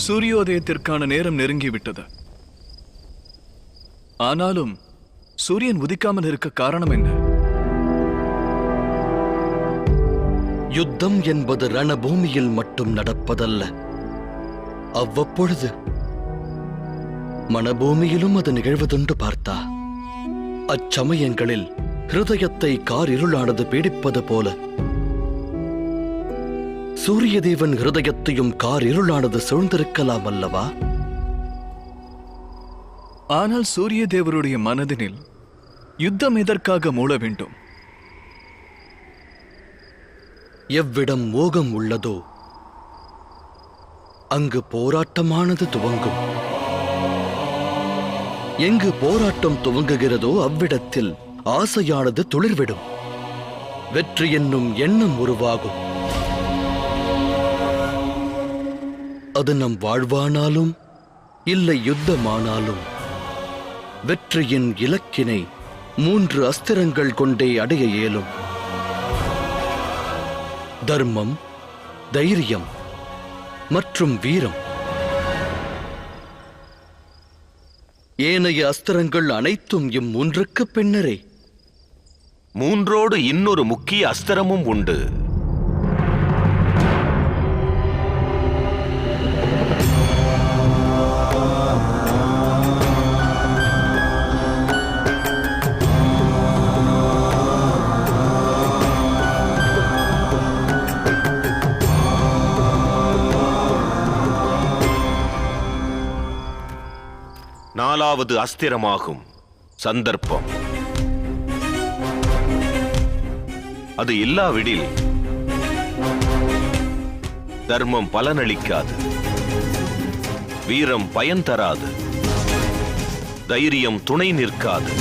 சூரியோதயத்திற்கான நேரம் நெருங்கிவிட்டது. ஆனாலும் சூரியன் உதிக்காமல் இருக்க காரணம் என்ன? யுத்தம் என்பது ரணபூமியில் மட்டும் நடப்பதல்ல. அவ்வப்பொழுது மனபூமியிலும் அது நிகழ்வதுண்டு பார்த்தா. அச்சமயங்களில் ஹிருதயத்தை காரிருளானது பீடிப்பது போல சூரிய தேவன் ஹிருதயத்தையும் காரிருளானது சூழ்ந்திருக்கலாம் அல்லவா? ஆனால் சூரிய தேவருடைய மனதினில் யுத்தம் எதற்காக மூள வேண்டும்? எவ்விடம் மோகம் உள்ளதோ அங்கு போராட்டமானது துவங்கும். எங்கு போராட்டம் துவங்குகிறதோ அவ்விடத்தில் ஆசையானது துளிர்விடும். வெற்றி என்னும் எண்ணம் உருவாகும். அது நம் வாழ்வானாலும் இல்லை யுத்தமானாலும் வெற்றியின் இலக்கினை 3 அஸ்திரங்கள் கொண்டே அடைய இயலும். தர்மம், தைரியம் மற்றும் வீரம். ஏனைய அஸ்திரங்கள் அனைத்தும் இம்3க்கு பின்னரே. 3ஓடு இன்னொரு முக்கிய அஸ்திரமும் உண்டு. நாலாவது அஸ்திரமாகும் சந்தர்ப்பம். அது இல்லாவிடில் தர்மம் பலனளிக்காது, வீரம் பயன் தராது, தைரியம் துணை நிற்காது.